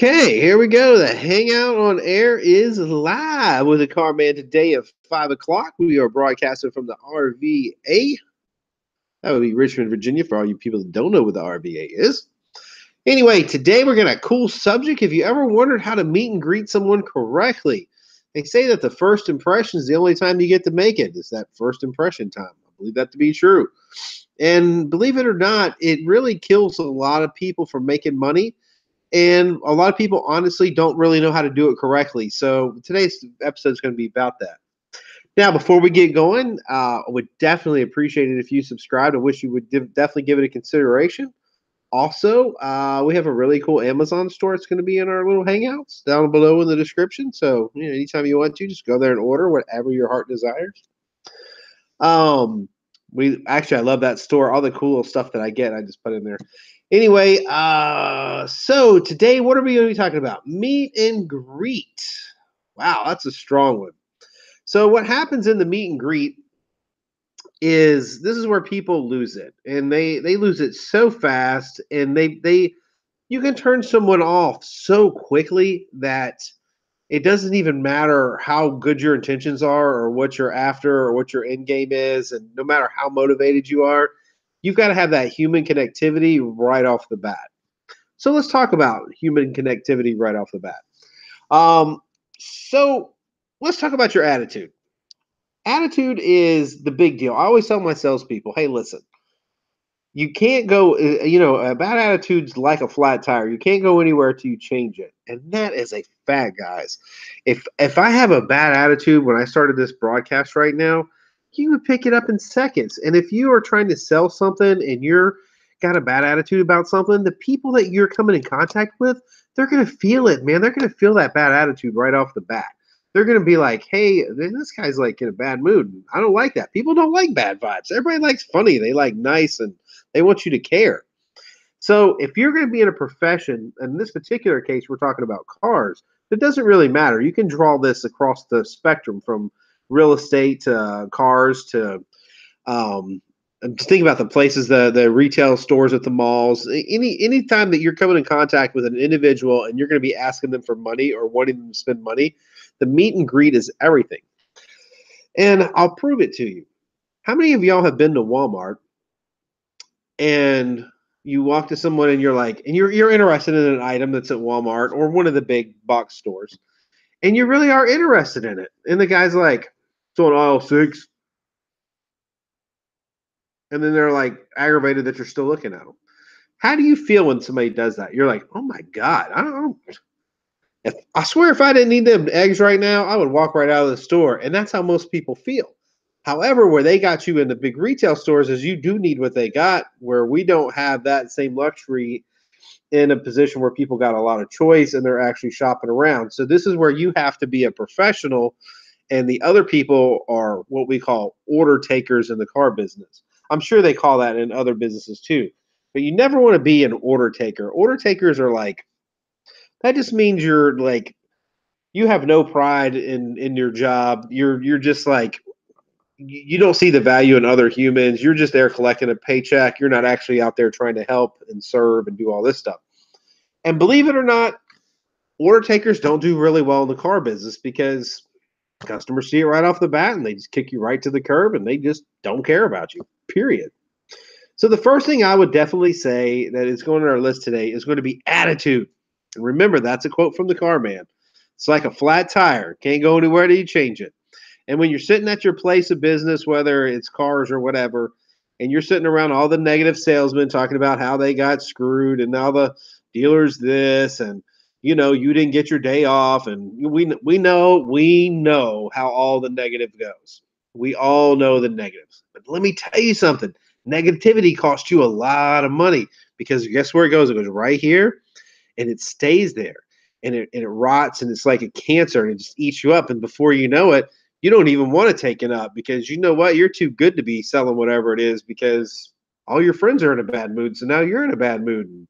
Okay, here we go. The Hangout on Air is live with the Car Man today at 5 o'clock. We are broadcasting from the RVA. That would be Richmond, Virginia, for all you people that don't know what the RVA is. Anyway, today we're going to a cool subject. If you ever wondered how to meet and greet someone correctly, they say that the first impression is the only time you get to make it. It's that first impression time. I believe that to be true. And believe it or not, it really kills a lot of people from making money. And a lot of people honestly don't really know how to do it correctly. So today's episode is going to be about that. Now, before we get going, I would definitely appreciate it if you subscribed. I wish you would definitely give it a consideration. Also, we have a really cool Amazon store. It's going to be in our little hangouts down below in the description. So, anytime you want to, just go there and order whatever your heart desires. I love that store. All the cool stuff that I get, I just put in there. Anyway, so today, what are we going to be talking about? Meet and greet. Wow, that's a strong one. So what happens in the meet and greet is this is where people lose it, and they lose it so fast, and they you can turn someone off so quickly that it doesn't even matter how good your intentions are or what you're after or what your end game is, and no matter how motivated you are, you've got to have that human connectivity right off the bat. So let's talk about human connectivity right off the bat. So let's talk about your attitude. Attitude is the big deal. I always tell my salespeople, hey, listen, you can't go, a bad attitude's like a flat tire. You can't go anywhere till you change it. And that is a fact, guys. If I have a bad attitude when I started this broadcast right now, you would pick it up in seconds. And if you are trying to sell something and you're got a bad attitude about something, the people that you're coming in contact with, they're going to feel it, man. They're going to feel that bad attitude right off the bat. They're going to be like, hey, this guy's like in a bad mood. I don't like that. People don't like bad vibes. Everybody likes funny. They like nice, and they want you to care. So if you're going to be in a profession, in this particular case, we're talking about cars, it doesn't really matter. You can draw this across the spectrum from real estate to cars to think about the places, the retail stores at the malls. Any time that you're coming in contact with an individual and you're going to be asking them for money or wanting them to spend money, the meet and greet is everything. And I'll prove it to you. How many of y'all have been to Walmart and you walk to someone and you're like, and you're interested in an item that's at Walmart or one of the big box stores, and you really are interested in it, and the guy's like, "It's on aisle 6," and then they're like aggravated that you're still looking at them. How do you feel when somebody does that? You're like, "Oh my god, I don't know." If I swear, if I didn't need them eggs right now, I would walk right out of the store, and that's how most people feel. However, where they got you in the big retail stores is you do need what they got, where we don't have that same luxury in a position where people got a lot of choice and they're actually shopping around. So this is where you have to be a professional, and the other people are what we call order takers in the car business. I'm sure they call that in other businesses too. But you never want to be an order taker. Order takers are like, that just means you're like, you have no pride in your job. You're just like, you don't see the value in other humans. You're just there collecting a paycheck. You're not actually out there trying to help and serve and do all this stuff. And believe it or not, order takers don't do really well in the car business because customers see it right off the bat and they just kick you right to the curb and they just don't care about you, period. So the first thing I would definitely say that is going on our list today is going to be attitude. And remember, that's a quote from the car man. It's like a flat tire. Can't go anywhere till you change it. And when you're sitting at your place of business, whether it's cars or whatever, and you're sitting around all the negative salesmen talking about how they got screwed and now the dealer's this and you didn't get your day off, and we know how all the negative goes. We all know the negatives. But let me tell you something. Negativity costs you a lot of money because guess where it goes? It goes right here and it stays there and it rots and it's like a cancer and it just eats you up. And before you know it, you don't even want to take it up because you know what? You're too good to be selling whatever it is because all your friends are in a bad mood. So now you're in a bad mood. And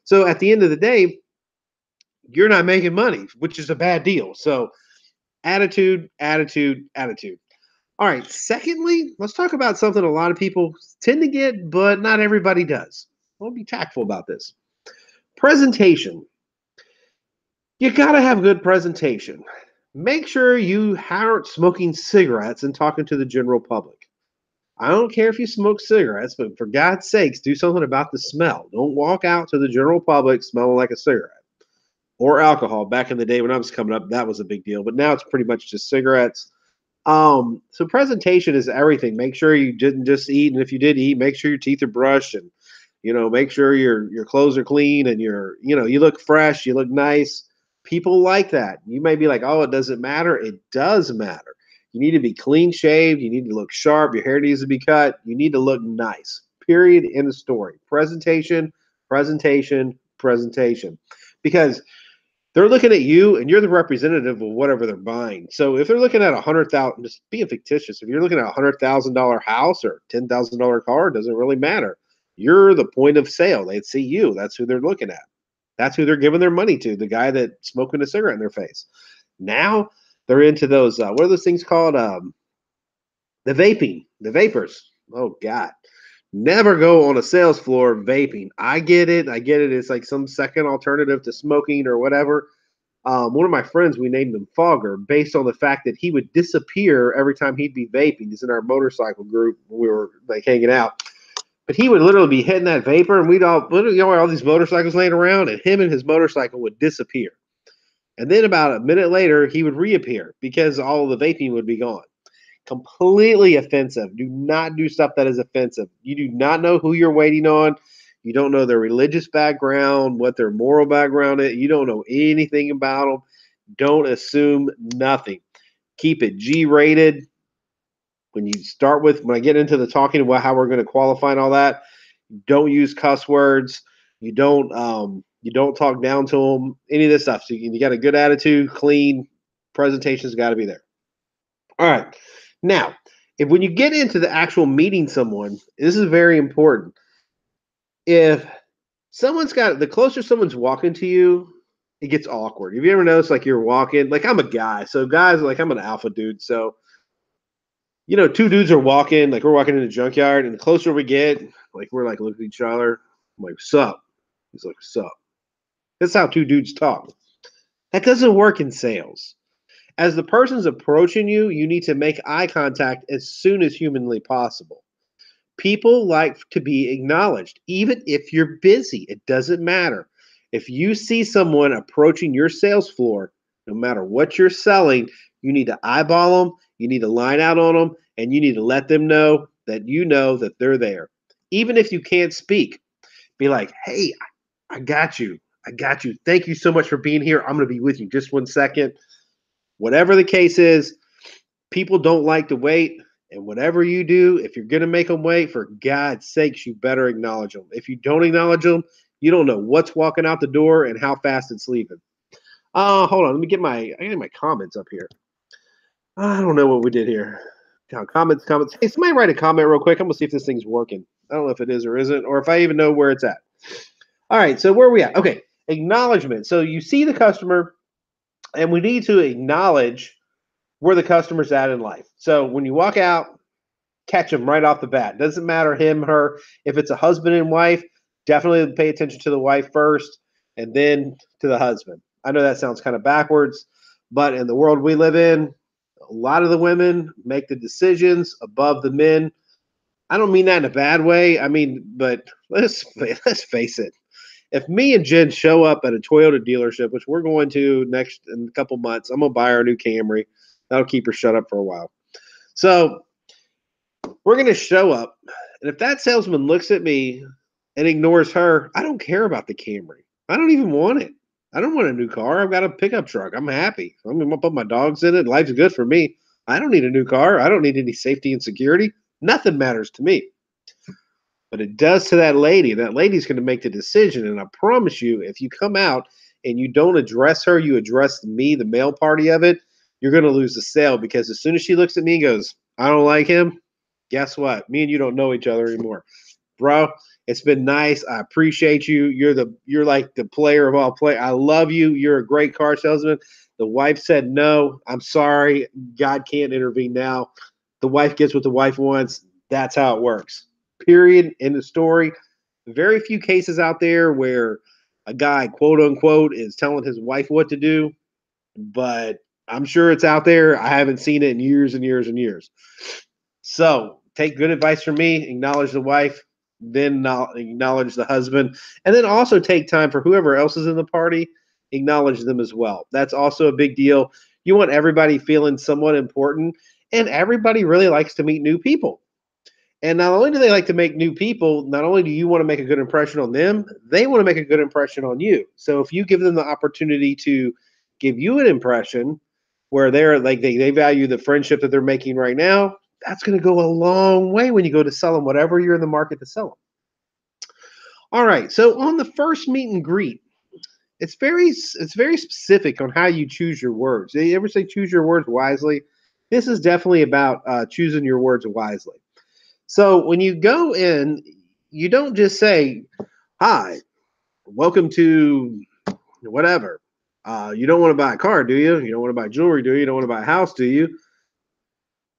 so at the end of the day, you're not making money, which is a bad deal. So attitude, attitude, attitude. All right. Secondly, let's talk about something a lot of people tend to get, but not everybody does. I'll be tactful about this. Presentation. You got to have good presentation. Make sure you aren't smoking cigarettes and talking to the general public. I don't care if you smoke cigarettes, but for God's sakes, do something about the smell. Don't walk out to the general public smelling like a cigarette or alcohol. Back in the day when I was coming up, that was a big deal, but now it's pretty much just cigarettes. So presentation is everything. Make sure you didn't just eat, and if you did eat, make sure your teeth are brushed, and make sure your clothes are clean, and you look fresh, you look nice. People like that. You may be like, oh, it doesn't matter. It does matter. You need to be clean shaved. You need to look sharp. Your hair needs to be cut. You need to look nice. Period. In the story. Presentation, presentation, presentation. Because they're looking at you and you're the representative of whatever they're buying. So if they're looking at 100,000, just being fictitious, if you're looking at $100,000 house or $10,000 car, it doesn't really matter. You're the point of sale. They see you. That's who they're looking at. That's who they're giving their money to. The guy that's smoking a cigarette in their face. Now they're into those. What are those things called? The vaping, the vapors. Oh God. Never go on a sales floor vaping. I get it. I get it. It's like some second alternative to smoking or whatever. One of my friends, we named him Fogger based on the fact that he would disappear every time he'd be vaping. He's in our motorcycle group. We were like hanging out. But he would literally be hitting that vapor, and we'd all these motorcycles laying around, and him and his motorcycle would disappear. And then about a minute later, he would reappear because all of the vaping would be gone. Completely offensive. Do not do stuff that is offensive. You do not know who you're waiting on. You don't know their religious background, what their moral background is. You don't know anything about them. Don't assume nothing. Keep it G rated. When I get into the talking about how we're going to qualify and all that, don't use cuss words. You don't talk down to them. Any of this stuff. So you got a good attitude, clean presentation's got to be there. All right. Now, when you get into the actual meeting someone, this is very important. If the closer someone's walking to you, it gets awkward. Have you ever noticed like you're walking, like I'm a guy, so guys, like I'm an alpha dude. So, two dudes are walking, like we're walking in a junkyard, and the closer we get, like we're like looking at each other. I'm like, sup? He's like, sup? That's how two dudes talk. That doesn't work in sales. As the person's approaching you, you need to make eye contact as soon as humanly possible. People like to be acknowledged, even if you're busy. It doesn't matter. If you see someone approaching your sales floor, no matter what you're selling, you need to eyeball them, you need to line out on them, and you need to let them know that they're there. Even if you can't speak, be like, hey, I got you. I got you. Thank you so much for being here. I'm going to be with you just 1 second. Whatever the case is, people don't like to wait. And whatever you do, if you're going to make them wait, for God's sakes, you better acknowledge them. If you don't acknowledge them, you don't know what's walking out the door and how fast it's leaving. Hold on. Let me get my comments up here. I don't know what we did here. Comments. Hey, somebody write a comment real quick. I'm going to see if this thing's working. I don't know if it is or isn't, or if I even know where it's at. All right. So where are we at? Okay. Acknowledgement. So you see the customer, and we need to acknowledge where the customer's at in life. So when you walk out, catch them right off the bat. Doesn't matter him, her. If it's a husband and wife, definitely pay attention to the wife first and then to the husband. I know that sounds kind of backwards, but in the world we live in, a lot of the women make the decisions above the men. I don't mean that in a bad way. I mean, but let's face it. If me and Jen show up at a Toyota dealership, which we're going to next in a couple months, I'm gonna buy our new Camry. That'll keep her shut up for a while. So we're going to show up. And if that salesman looks at me and ignores her, I don't care about the Camry. I don't even want it. I don't want a new car. I've got a pickup truck. I'm happy. I'm going to put my dogs in it. Life's good for me. I don't need a new car. I don't need any safety and security. Nothing matters to me. But it does to that lady. That lady's going to make the decision. And I promise you, if you come out and you don't address her, you address me, the male party of it, you're going to lose the sale, because as soon as she looks at me and goes, I don't like him, guess what? Me and you don't know each other anymore. Bro, it's been nice. I appreciate you. You're like the player of all play. I love you. You're a great car salesman. The wife said no. I'm sorry. God can't intervene now. The wife gets what the wife wants. That's how it works. Period. End of story. Very few cases out there where a guy, quote unquote, is telling his wife what to do, but I'm sure it's out there. I haven't seen it in years and years and years. So take good advice from me, acknowledge the wife, then acknowledge the husband, and then also take time for whoever else is in the party, acknowledge them as well. That's also a big deal. You want everybody feeling somewhat important, and everybody really likes to meet new people. And not only do they like to make new people, not only do you want to make a good impression on them, they want to make a good impression on you. So if you give them the opportunity to give you an impression where they're like they value the friendship that they're making right now, that's going to go a long way when you go to sell them whatever you're in the market to sell them. All right. So on the first meet and greet, it's very specific on how you choose your words. You ever say choose your words wisely? This is definitely about choosing your words wisely. So when you go in, you don't just say, "Hi, welcome to whatever." You don't want to buy a car, do you? You don't want to buy jewelry, do you? You don't want to buy a house, do you?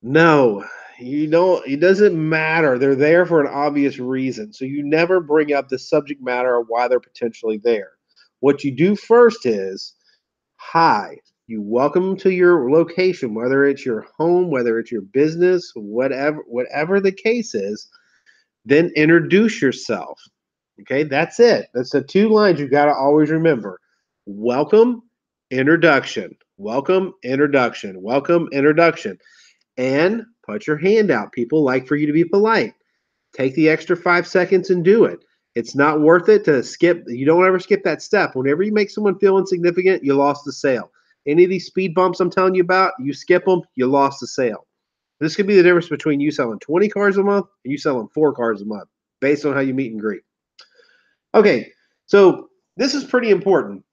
No, you don't. It doesn't matter. They're there for an obvious reason. So you never bring up the subject matter of why they're potentially there. What you do first is, "Hi, you welcome to your location, whether it's your home, whether it's your business, whatever the case is." Then introduce yourself. Okay, that's it. That's the two lines you got to always remember. Welcome, introduction. Welcome, introduction. Welcome, introduction. And put your hand out. People like for you to be polite. Take the extra 5 seconds and do it. It's not worth it to skip. You don't ever skip that step. Whenever you make someone feel insignificant, you lost the sale. Any of these speed bumps I'm telling you about, you skip them, you lost the sale. This could be the difference between you selling 20 cars a month and you selling 4 cars a month based on how you meet and greet. Okay, so this is pretty important.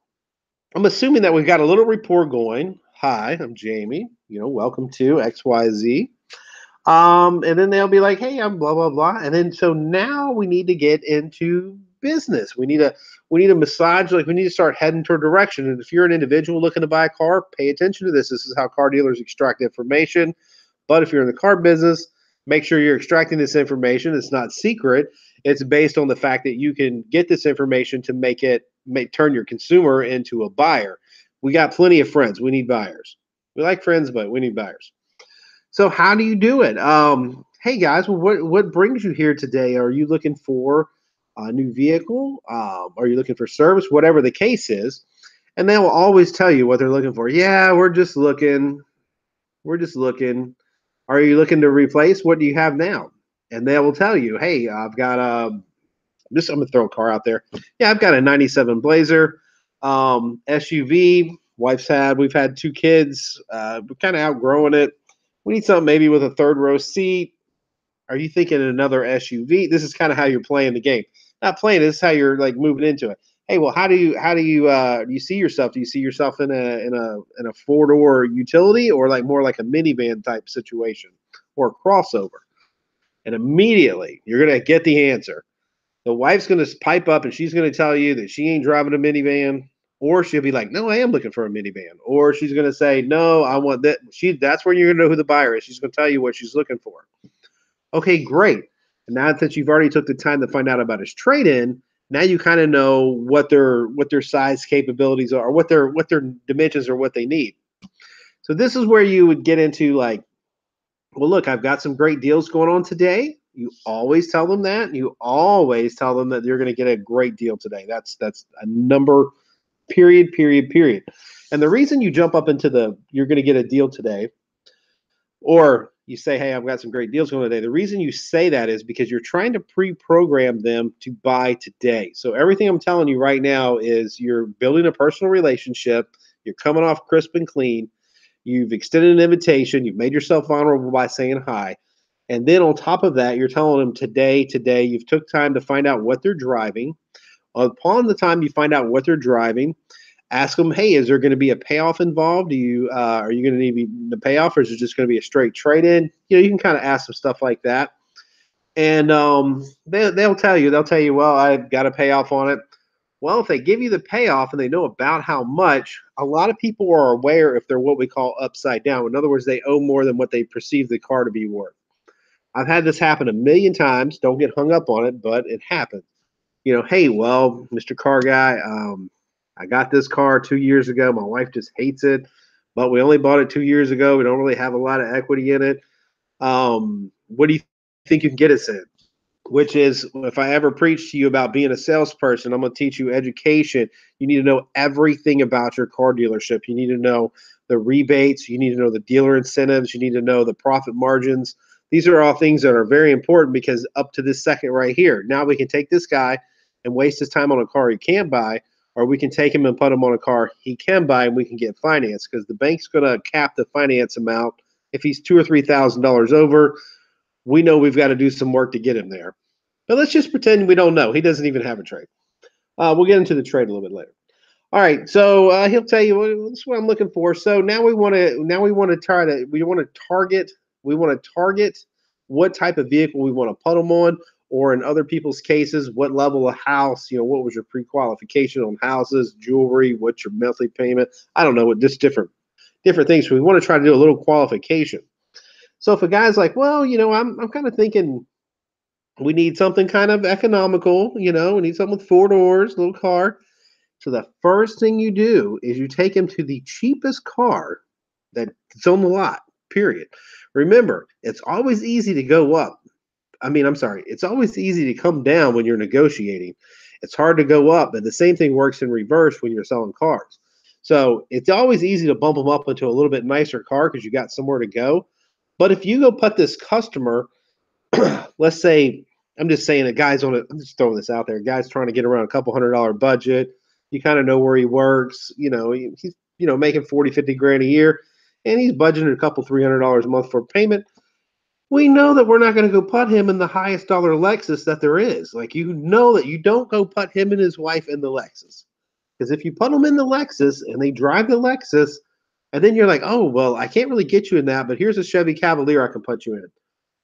I'm assuming that we've got a little rapport going. Hi, I'm Jamie. Welcome to XYZ. And then they'll be like, "Hey, I'm blah blah blah." And then so now we need to get into business. We need a massage. Like we need to start heading toward direction. And if you're an individual looking to buy a car, pay attention to this. This is how car dealers extract information. But if you're in the car business, make sure you're extracting this information. It's not secret. It's based on the fact that you can get this information to turn your consumer into a buyer. We got plenty of friends. We need buyers. We like friends, but we need buyers. So how do you do it? Hey guys, well, what brings you here today? Are you looking for a new vehicle? Are you looking for service? Whatever the case is, and they will always tell you what they're looking for. Yeah, we're just looking. We're just looking. Are you looking to replace? What do you have now? And they will tell you, hey, I've got I'm gonna throw a car out there. Yeah, I've got a '97 Blazer, SUV. We've had 2 kids. We're kind of outgrowing it. We need something maybe with a third row seat. Are you thinking another SUV? This is kind of how you're playing the game. Not playing. This is how you're like moving into it. Hey, well, do you see yourself? Do you see yourself in a 4-door utility or like more like a minivan type situation or a crossover? And immediately you're gonna get the answer. The wife's gonna pipe up and she's gonna tell you that she ain't driving a minivan, or she'll be like, "No, I am looking for a minivan," or she's gonna say, "No, I want that." That's where you're gonna know who the buyer is. She's gonna tell you what she's looking for. Okay, great. And now that you've already took the time to find out about his trade-in, now you kind of know what their size capabilities are, what their dimensions are, what they need. So this is where you would get into like, well, look, I've got some great deals going on today. You always tell them that. You always tell them that you're going to get a great deal today. That's a number, period, period, period. And the reason you jump up into you're going to get a deal today, or you say, hey, I've got some great deals going today. The reason you say that is because you're trying to pre-program them to buy today. So everything I'm telling you right now is you're building a personal relationship. You're coming off crisp and clean. You've extended an invitation. You've made yourself vulnerable by saying hi. And then on top of that, you're telling them today, you've took time to find out what they're driving. Upon the time you find out what they're driving, ask them, hey, is there going to be a payoff involved? Are you going to need the payoff, or is it just going to be a straight trade-in? You can kind of ask them stuff like that. And they'll tell you, well, I've got a payoff on it. Well, if they give you the payoff and they know about how much, a lot of people are aware if they're what we call upside down. In other words, they owe more than what they perceive the car to be worth. I've had this happen a million times. Don't get hung up on it, but it happens. Hey, well, Mr. Car Guy, I got this car 2 years ago. My wife just hates it, but we only bought it 2 years ago. We don't really have a lot of equity in it. What do you think you can get us in? Which is, if I ever preach to you about being a salesperson, I'm going to teach you education. You need to know everything about your car dealership. You need to know the rebates. You need to know the dealer incentives. You need to know the profit margins. These are all things that are very important, because up to this second right here, now we can take this guy and waste his time on a car he can't buy, or we can take him and put him on a car he can buy and we can get financed, because the bank's going to cap the finance amount. If he's $2,000 or $3,000 over, we know we've got to do some work to get him there. But let's just pretend we don't know. He doesn't even have a trade. We'll get into the trade a little bit later. All right, so he'll tell you, well, this is what I'm looking for. So now we want to target what type of vehicle we want to put them on, or in other people's cases, what level of house. What was your pre-qualification on houses, jewelry, what's your monthly payment? I don't know, what just different things. So we want to try to do a little qualification. So if a guy's like, well, I'm kind of thinking we need something kind of economical, we need something with 4 doors, little car. So the first thing you do is you take him to the cheapest car that's on the lot, period. Remember, it's always easy to go up. It's always easy to come down when you're negotiating. It's hard to go up, but the same thing works in reverse when you're selling cars. So it's always easy to bump them up into a little bit nicer car because you got somewhere to go. But if you go put this customer, let's say, I'm just saying I'm just throwing this out there. A guy's trying to get around a couple $100 budget. You kind of know where he works. He's making 40, 50 grand a year, and he's budgeting a couple $300 a month for payment. We know that we're not going to go put him in the highest dollar Lexus that there is. Like, that you don't go put him and his wife in the Lexus. Because if you put them in the Lexus and they drive the Lexus, and then you're like, oh, well, I can't really get you in that, but here's a Chevy Cavalier I can put you in.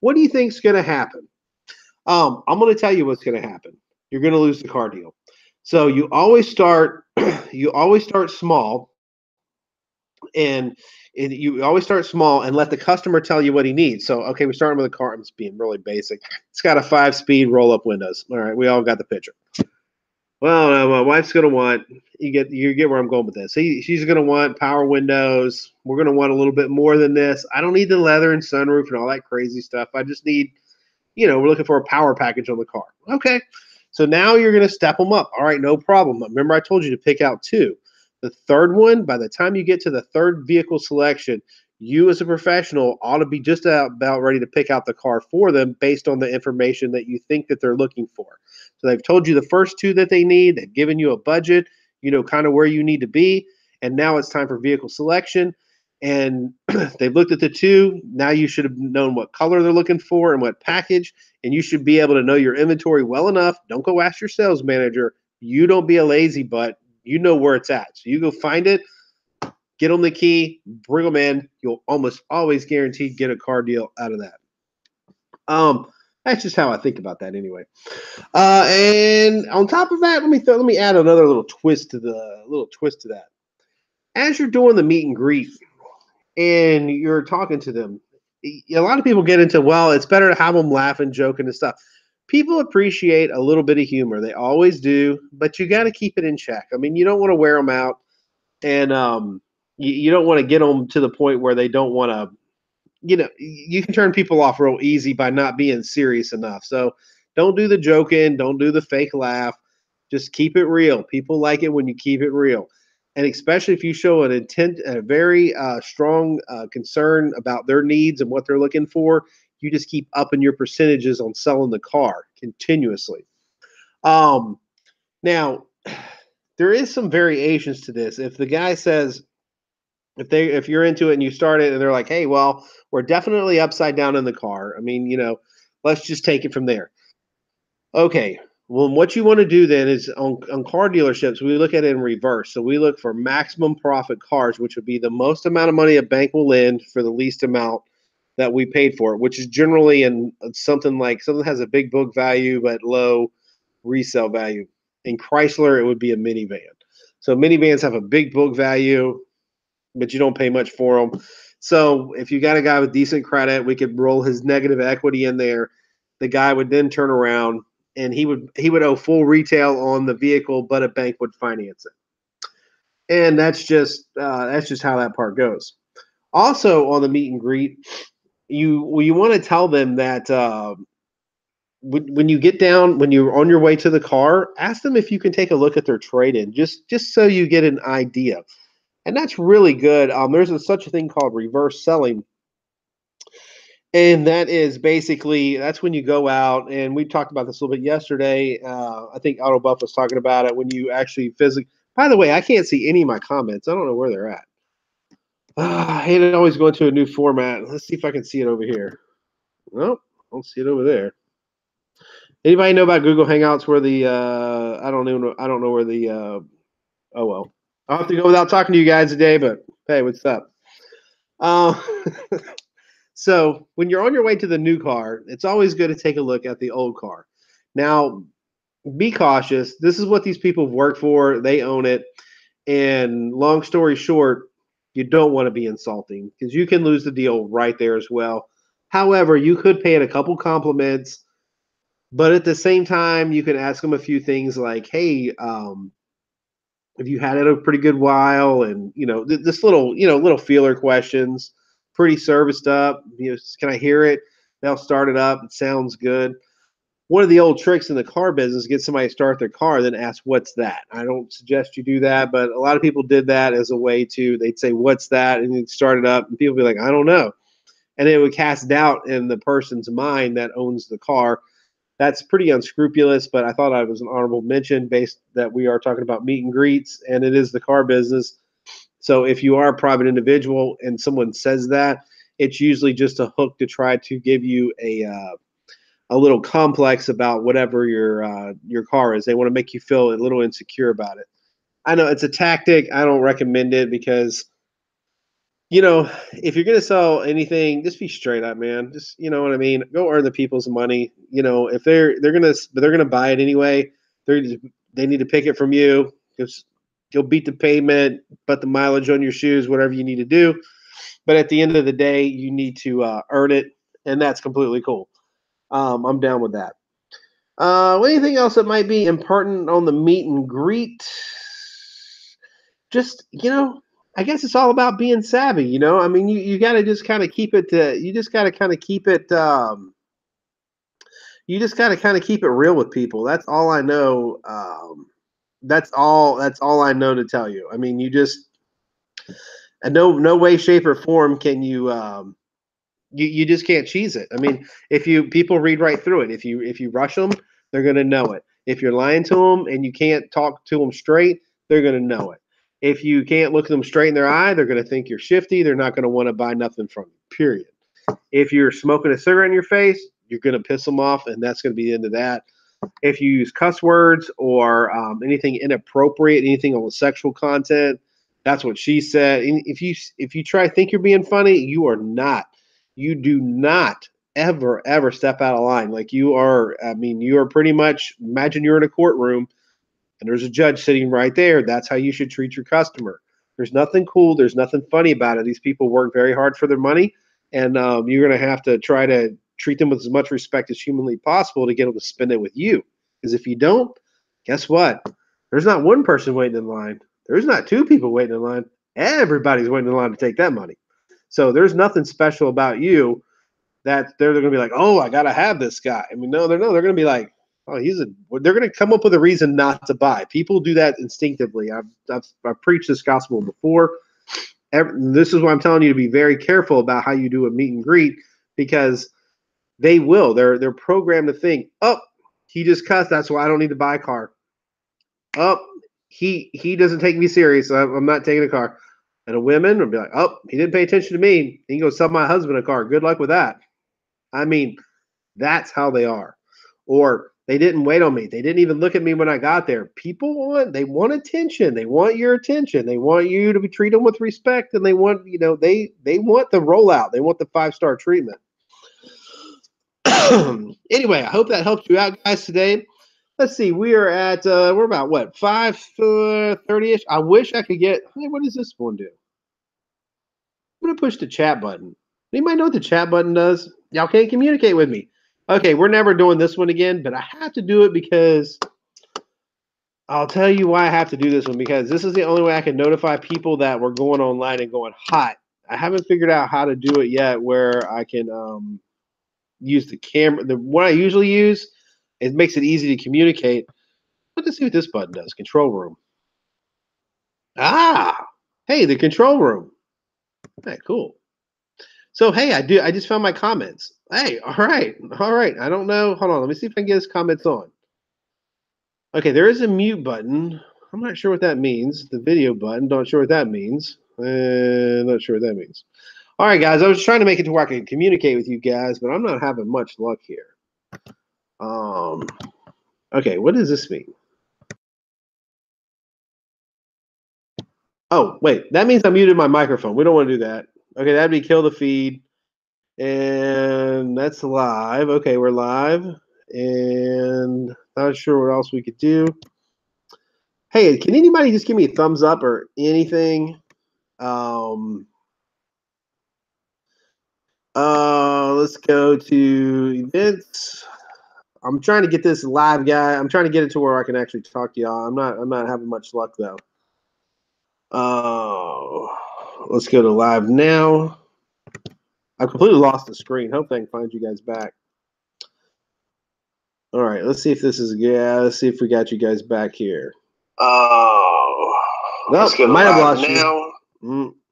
What do you think's going to happen? I'm going to tell you what's going to happen. You're going to lose the car deal. So you always start small, and you always start small and let the customer tell you what he needs. So, okay, we're starting with a car. I'm just being really basic. It's got a 5-speed roll-up windows. All right, we all got the picture. Well, my wife's going to want, you get where I'm going with this. She's going to want power windows. We're going to want a little bit more than this. I don't need the leather and sunroof and all that crazy stuff. I just need, we're looking for a power package on the car. Okay. So now you're going to step them up. All right, no problem. Remember, I told you to pick out 2. The third one, by the time you get to the third vehicle selection, you as a professional ought to be just about ready to pick out the car for them based on the information that you think that they're looking for. So they've told you the first 2 that they need. They've given you a budget, kind of where you need to be. And now it's time for vehicle selection. And they've looked at the 2. Now you should have known what color they're looking for and what package. And you should be able to know your inventory well enough. Don't go ask your sales manager. You don't be a lazy butt. You know where it's at. So you go find it, get them the key, bring them in. You'll almost always guaranteed get a car deal out of that. That's just how I think about that anyway. And on top of that, let me add another little twist to that. As you're doing the meet and greet and you're talking to them, a lot of people get into, well, it's better to have them laughing, joking, and stuff. People appreciate a little bit of humor. They always do, but you got to keep it in check. You don't want to wear them out, and you don't want to get them to the point where they don't want to, you can turn people off real easy by not being serious enough. So don't do the joking. Don't do the fake laugh. Just keep it real. People like it when you keep it real. And especially if you show a very strong concern about their needs and what they're looking for, you just keep upping your percentages on selling the car continuously. Now, there is some variations to this. If the guy says, if you're into it and you start it and they're like, hey, well, we're definitely upside down in the car. Let's just take it from there. Okay. Well, what you want to do then is on car dealerships, we look at it in reverse. So we look for maximum profit cars, which would be the most amount of money a bank will lend for the least amount that we paid for it, which is generally in something that has a big book value but low resale value. In Chrysler, it would be a minivan. So minivans have a big book value, but you don't pay much for them. So if you got a guy with decent credit, we could roll his negative equity in there. The guy would then turn around and he would owe full retail on the vehicle, but a bank would finance it. And that's just how that part goes. Also, on the meet and greet, you want to tell them that when you get down, when you're on your way to the car, ask them if you can take a look at their trade-in, just so you get an idea. And that's really good. There's such a thing called reverse selling, and that is basically that's when you go out, and we talked about this a little bit yesterday. I think Auto Buff was talking about it when you actually physically. By the way, I can't see any of my comments. I don't know where they're at. I hate it always going to a new format. Let's see if I can see it over here. Nope, I don't see it over there. Anybody know about Google Hangouts where the I don't know where the oh well. I'll have to go without talking to you guys today, but hey, what's up? Uh, so when you're on your way to the new car, it's always good to take a look at the old car. Now, be cautious. This is what these people have worked for. They own it. And long story short, you don't want to be insulting because you can lose the deal right there as well. However, you could pay it a couple compliments, but at the same time, you can ask them a few things like, "Hey, if you had it a pretty good while," and this little feeler questions, pretty serviced up. Can I hear it? They'll start it up. It sounds good. One of the old tricks in the car business, get somebody to start their car, then ask, "What's that?" I don't suggest you do that, but a lot of people did that as a way to, they'd say, "What's that?" And you'd start it up, and people would be like, "I don't know." And it would cast doubt in the person's mind that owns the car. That's pretty unscrupulous, but I thought I was an honorable mention based that we are talking about meet and greets, and it is the car business. So if you are a private individual and someone says that, it's usually just a hook to try to give you a little complex about whatever your car is. They want to make you feel a little insecure about it. I know it's a tactic. I don't recommend it because if you're gonna sell anything, just be straight up, man. Just you know what I mean. Go earn the people's money. If they're gonna buy it anyway, they need to pick it from you. Just you'll beat the pavement, put the mileage on your shoes, whatever you need to do. But at the end of the day, you need to earn it, and that's completely cool. I'm down with that. Anything else that might be important on the meet and greet? Just I guess it's all about being savvy. I mean, you got to just kind of keep it. You just got to kind of keep it. You just got to kind of keep it real with people. That's all I know. That's all. That's all I know to tell you. I mean, you just, in no way, shape, or form can you. You just can't cheese it. I mean, if people read right through it. If you rush them, they're gonna know it. If you're lying to them and you can't talk to them straight, they're gonna know it. If you can't look them straight in their eye, they're gonna think you're shifty. They're not gonna want to buy nothing from you. Period. If you're smoking a cigarette in your face, you're gonna piss them off, and that's gonna be the end of that. If you use cuss words or anything inappropriate, anything on sexual content, that's what she said. And if you try to think you're being funny, you are not. You do not ever step out of line. Like you are. I mean, you are pretty much. Imagine you're in a courtroom and there's a judge sitting right there. That's how you should treat your customer. There's nothing cool. There's nothing funny about it. These people work very hard for their money, and you're going to have to try to treat them with as much respect as humanly possible to get them to spend it with you. Because if you don't, guess what? There's not one person waiting in line. There's not two people waiting in line. Everybody's waiting in line to take that money. So there's nothing special about you that they're going to be like, oh, I got to have this guy. I mean, no, they're going to be like, oh, they're going to come up with a reason not to buy. People do that instinctively. I've preached this gospel before. This is why I'm telling you to be very careful about how you do a meet and greet, because they will. They're programmed to think, oh, he just cussed. That's why I don't need to buy a car. Oh, he doesn't take me serious. I'm not taking a car. And a woman will be like, oh, he didn't pay attention to me. He can go sell my husband a car. Good luck with that. I mean, that's how they are. Or they didn't wait on me. They didn't even look at me when I got there. People want attention. They want your attention. They want you to treat them with respect, and they want, they want the rollout. They want the 5-star treatment. Anyway, I hope that helped you out, guys, today. Let's see. We are at we're about what 5:30ish. I wish I could get. Hey, what does this one do? I'm gonna push the chat button. Anybody know what the chat button does? Y'all can't communicate with me. Okay, we're never doing this one again, but I have to do it because I'll tell you why I have to do this one, because this is the only way I can notify people that we're going online and going hot. I haven't figured out how to do it yet where I can use the camera. The one I usually use, it makes it easy to communicate. Let's see what this button does. Control room. Ah, hey, the control room. Okay, cool. So hey, I just found my comments. Hey, all right, all right. I don't know. Hold on, let me see if I can get his comments on. Okay, there is a mute button. I'm not sure what that means. The video button. Not sure what that means. Not sure what that means. All right, guys. I was trying to make it to where I can communicate with you guys, but I'm not having much luck here. Okay, what does this mean? Oh, wait. That means I muted my microphone. We don't want to do that. Okay, that'd be kill the feed. And that's live. Okay, we're live. And not sure what else we could do. Hey, can anybody just give me a thumbs up or anything? Let's go to events. I'm trying to get this live guy. I'm trying to get it to where I can actually talk to y'all. I'm not having much luck though. Let's go to live now. I completely lost the screen. Hope I can find you guys back. All right, let's see if this is let's see if we got you guys back here. Let's go to might have lost now.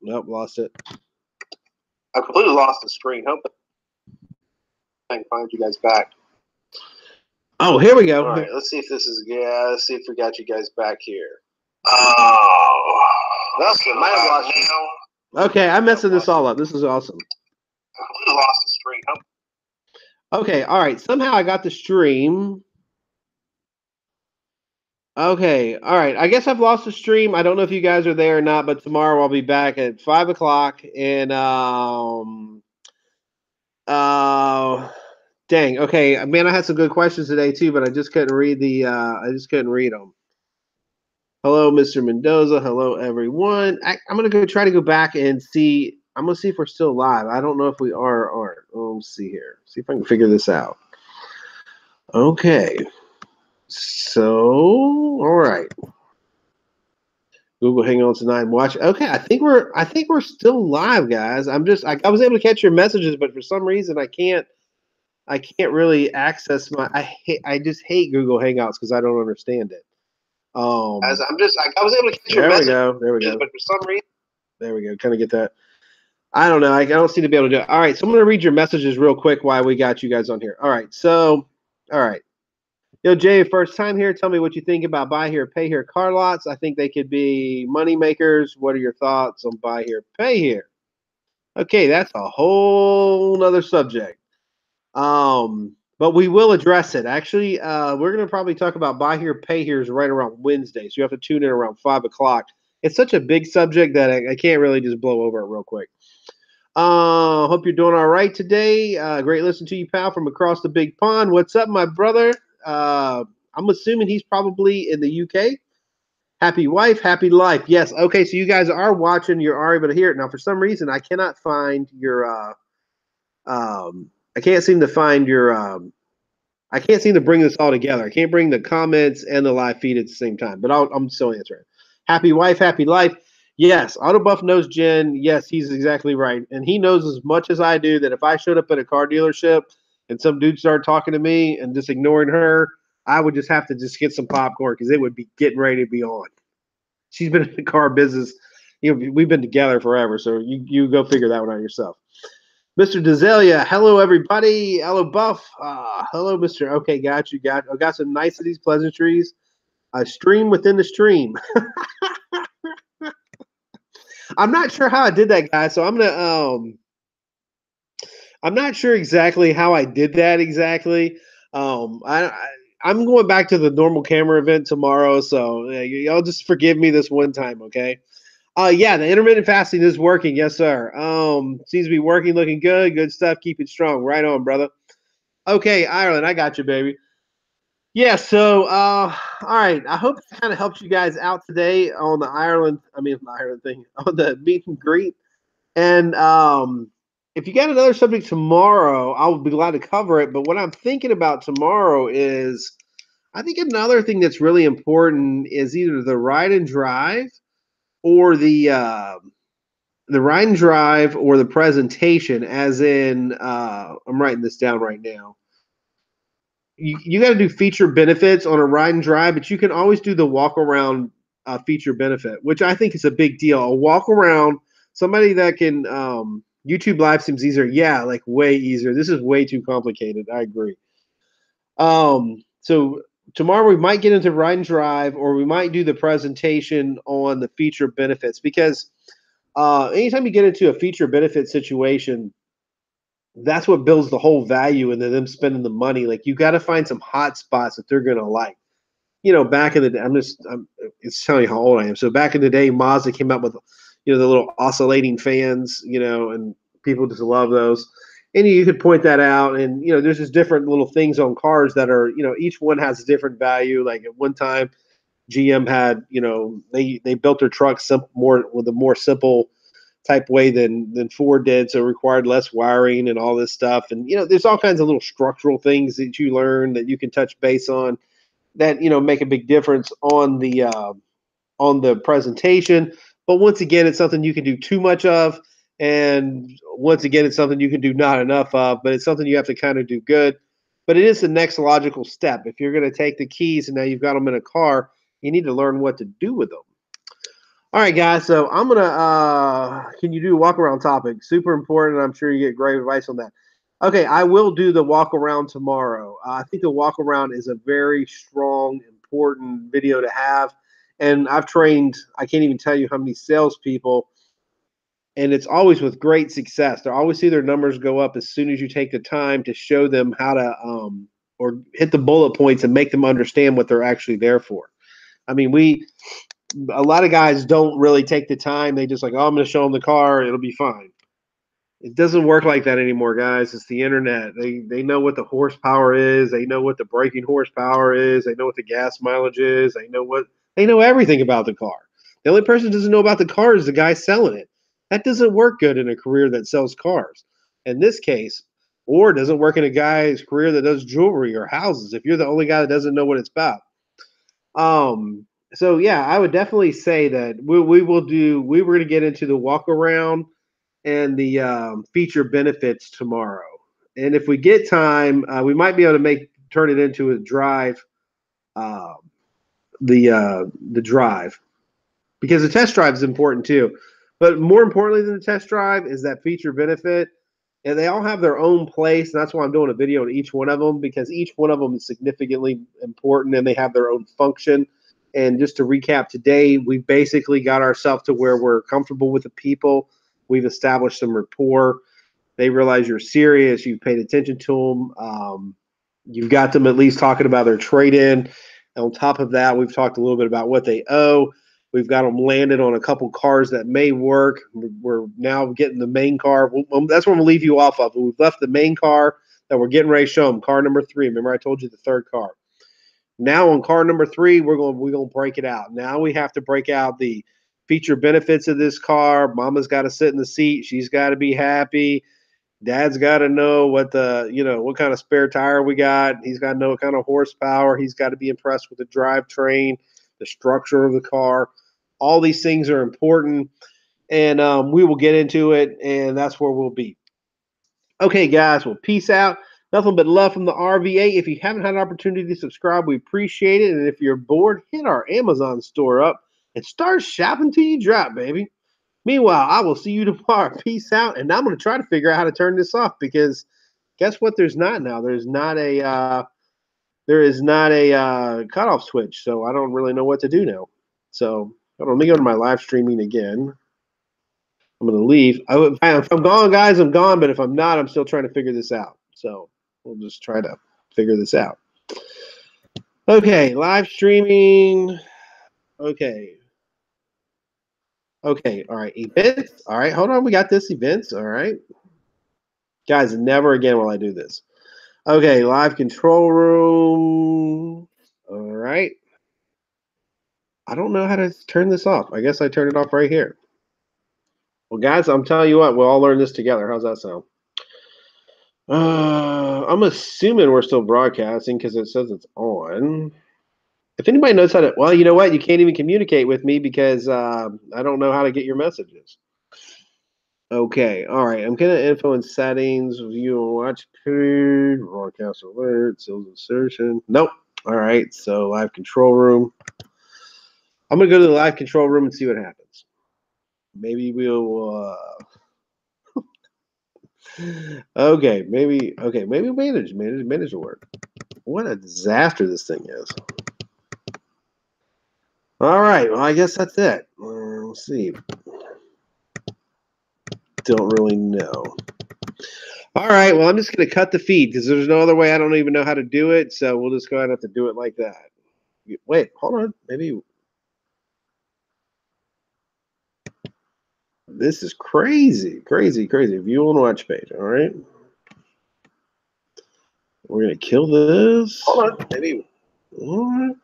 Nope, lost it. I completely lost the screen. Hope I can find you guys back. Oh, here we go. All right, let's see if this is let's see if we got you guys back here. Let's go. Might have lost now. Okay, I'm messing this all up. This is awesome. I completely lost the screen. Okay, all right. Somehow I got the stream. Okay, all right. I guess I've lost the stream. I don't know if you guys are there or not, but tomorrow I'll be back at 5 o'clock. And dang. Okay, man, I had some good questions today too, but I just couldn't read them. Hello, Mr. Mendoza. Hello, everyone. I'm gonna try to go back and see. I'm gonna see if we're still live. I don't know if we are or aren't. Let's see here. See if I can figure this out. Okay. So, all right. Google Hangouts tonight. Watch. Okay, I think we're still live, guys. I was able to catch your messages, but for some reason I can't really access I just hate Google Hangouts because I don't understand it. As I was able to catch your messages. There we go. But for some reason, there we go. Kind of get that. I don't know. I don't seem to be able to do it. All right, so I'm going to read your messages real quick while we got you guys on here. All right, so, all right. Yo, Jay, first time here. Tell me what you think about buy here, pay here car lots. I think they could be money makers. What are your thoughts on buy here, pay here? Okay, that's a whole nother subject. But we will address it. Actually, we're going to probably talk about buy here, pay here right around Wednesday. So you have to tune in around 5 o'clock. It's such a big subject that I can't really just blow over it real quick. Hope you're doing all right today. Great listening to you, pal, from across the big pond. What's up, my brother? I'm assuming he's probably in the UK. Happy wife, happy life. Yes. Okay, so you guys are watching. You're already able to hear it. Now, for some reason, I cannot find your I can't seem to find your I can't seem to bring this all together. I can't bring the comments and the live feed at the same time, but I'm still answering. Happy wife, happy life. Yes, Autobuff knows Jen. Yes, he's exactly right. And he knows as much as I do that if I showed up at a car dealership and some dude started talking to me and just ignoring her, I would just have to just get some popcorn because it would be getting ready to be on. She's been in the car business. We've been together forever, so you go figure that one out yourself. Mr. Dezelia, hello everybody. Hello Buff. Hello, Mr. Okay, got some niceties, pleasantries. A stream within the stream. I'm not sure how I did that, guys. So I'm not sure exactly how I did that exactly. I'm going back to the normal camera event tomorrow, so y'all just forgive me this one time, okay? Yeah, the intermittent fasting is working. Yes, sir. Seems to be working, looking good. Good stuff. Keep it strong. Right on, brother. Okay, Ireland, I got you, baby. Yeah, so all right. I hope it kind of helps you guys out today on the Ireland thing, on the meet and greet. And if you got another subject tomorrow, I would be glad to cover it. But what I'm thinking about tomorrow is I think another thing that's really important is either the ride and drive or the ride and drive or the presentation, as in I'm writing this down right now. You got to do feature benefits on a ride and drive, but you can always do the walk around feature benefit, which I think is a big deal. A walk around, somebody that can YouTube live seems easier. Yeah, like way easier. This is way too complicated. I agree. So tomorrow we might get into ride and drive, or we might do the presentation on the feature benefits because anytime you get into a feature benefit situation, that's what builds the whole value into them spending the money. Like you got to find some hot spots that they're gonna like. Back in the day, it's telling you how old I am. So back in the day, Mazda came out with, the little oscillating fans, and people just love those. And you could point that out. And, there's just different little things on cars that are, each one has a different value. Like at one time, GM had, they built their trucks more with a more simple type way than Ford did, so it required less wiring and all this stuff. And there's all kinds of little structural things that you learn that you can touch base on that make a big difference on the presentation. But once again, it's something you can do too much of, and once again, it's something you can do not enough of. But it's something you have to kind of do good. But it is the next logical step. If you're going to take the keys and now you've got them in a car, you need to learn what to do with them. All right, guys. So I'm gonna. Can you do a walk around topic? Super important. I'm sure you get great advice on that. Okay, I will do the walk around tomorrow. I think the walk around is a very strong, important video to have, and I've trained. I can't even tell you how many salespeople, and it's always with great success. They always see their numbers go up as soon as you take the time to show them how to or hit the bullet points and make them understand what they're actually there for. I mean, a lot of guys don't really take the time. They just like, oh, I'm going to show them the car. It'll be fine. It doesn't work like that anymore, guys. It's the internet. They know what the horsepower is. They know what the braking horsepower is. They know what the gas mileage is. They know everything about the car. The only person who doesn't know about the car is the guy selling it. That doesn't work good in a career that sells cars. In this case, or it doesn't work in a guy's career that does jewelry or houses. If you're the only guy that doesn't know what it's about. So yeah, I would definitely say that we were going to get into the walk around and the feature benefits tomorrow. And if we get time, we might be able to turn it into a drive, uh, the drive, because the test drive is important too. But more importantly than the test drive is that feature benefit. And they all have their own place. And that's why I'm doing a video on each one of them, because each one of them is significantly important and they have their own function. And just to recap today, we've basically got ourselves to where we're comfortable with the people. We've established some rapport. They realize you're serious. You've paid attention to them. You've got them at least talking about their trade-in. On top of that, we've talked a little bit about what they owe. We've got them landed on a couple cars that may work. We're now getting the main car. That's what I'm going to leave you off of. We've left the main car that we're getting ready to show them, car number 3. Remember I told you the third car. Now on car number 3, we're going to break it out. Now we have to break out the feature benefits of this car. Mama's got to sit in the seat. She's got to be happy. Dad's got to know what kind of spare tire we got. He's got to know what kind of horsepower. He's got to be impressed with the drivetrain, the structure of the car. All these things are important, and we will get into it, and that's where we'll be. Okay, guys, well, peace out. Nothing but love from the RVA. If you haven't had an opportunity to subscribe, we appreciate it. And if you're bored, hit our Amazon store up and start shopping till you drop, baby. Meanwhile, I will see you tomorrow. Peace out. And I'm going to try to figure out how to turn this off, because guess what? There's not now. There is not a cutoff switch. So I don't really know what to do now. So let me go to my live streaming again. I'm going to leave. If I'm gone, guys, I'm gone. But if I'm not, I'm still trying to figure this out. So we'll just try to figure this out. Okay, live streaming. Okay. Okay, all right. Events. All right, hold on. We got this. Events. All right. Guys, never again will I do this. Okay, live control room. All right. I don't know how to turn this off. I guess I turn it off right here. Well, guys, I'm telling you what, we'll all learn this together. How's that sound? I'm assuming we're still broadcasting because it says it's on. If anybody knows how to, well, you know what? You can't even communicate with me because I don't know how to get your messages. Okay, all right. I'm gonna info and settings, view and watch page, broadcast alert, sales insertion. Nope. All right, so live control room. I'm gonna go to the live control room and see what happens. Maybe we'll. Okay, maybe manage will work. What a disaster this thing is. All right, well, I guess that's it. We'll see. Don't really know. All right, well, I'm just going to cut the feed because there's no other way. I don't even know how to do it, so we'll just go ahead and have to do it like that. Wait, hold on. Maybe this is crazy. View and watch page. All right. We're going to kill this. Hold on. Maybe. All right.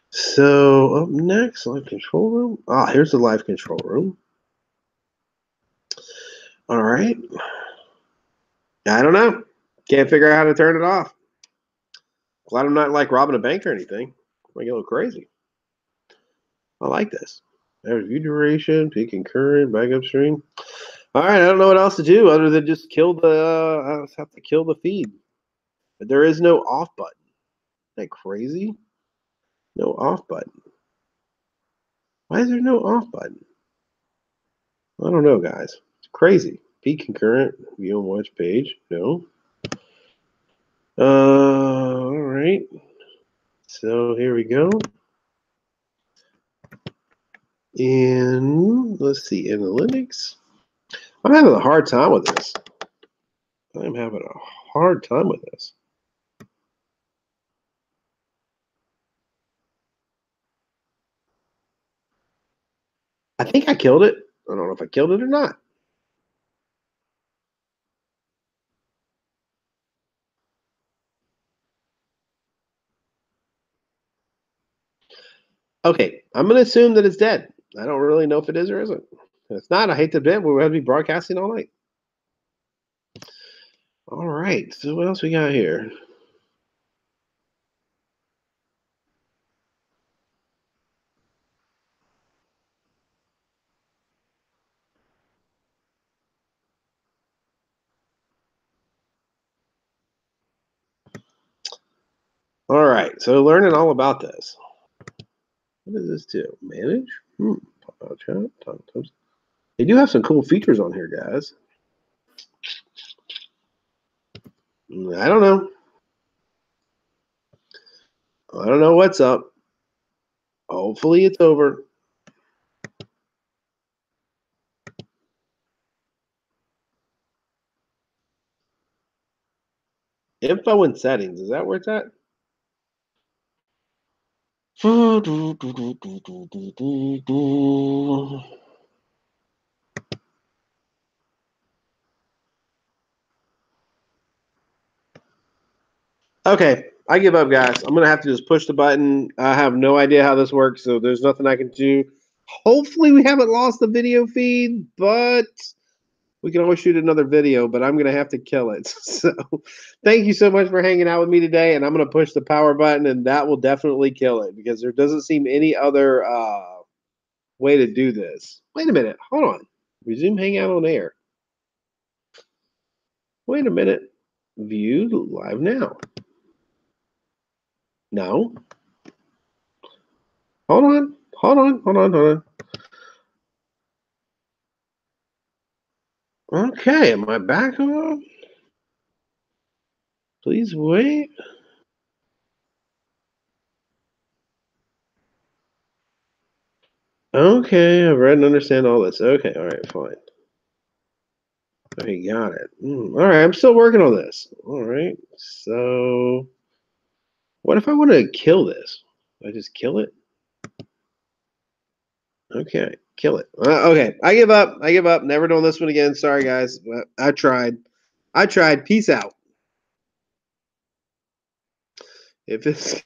So up next, live control room. Ah, here's the live control room. All right. I don't know. Can't figure out how to turn it off. Glad I'm not like robbing a bank or anything. I get a little crazy. I like this. Average view duration, peak and current, backup stream. All right, I don't know what else to do other than just kill the. I just have to kill the feed. But there is no off button. Isn't that crazy? No off button. Why is there no off button? I don't know, guys. It's crazy. Peak concurrent, view and watch page. No. All right. So here we go. And let's see, analytics. I'm having a hard time with this. I'm having a hard time with this. I think I killed it. I don't know if I killed it or not. Okay, I'm going to assume that it's dead. I don't really know if it is or isn't. If it's not, I hate to admit we're going to be broadcasting all night. All right, so what else we got here? All right, so learning all about this. What does this do? Manage? They do have some cool features on here, guys. I don't know. I don't know what's up. Hopefully it's over. Info and settings. Is that where it's at? Okay, I give up, guys. I'm gonna have to just push the button. I have no idea how this works, so there's nothing I can do. Hopefully, we haven't lost the video feed, but we can always shoot another video. But I'm gonna have to kill it. So, thank you so much for hanging out with me today, and I'm gonna push the power button, and that will definitely kill it because there doesn't seem any other way to do this. Wait a minute. Hold on. Resume Hangout on air. Wait a minute. View live now. No. Hold on. Okay, am I back on? Please wait. Okay, I've read and understand all this. Okay, all right, fine. Okay, got it. All right, I'm still working on this. All right, so what if I want to kill this? Do I just kill it? Okay, kill it. Okay, I give up. Never doing this one again. Sorry, guys. I tried. Peace out. If it's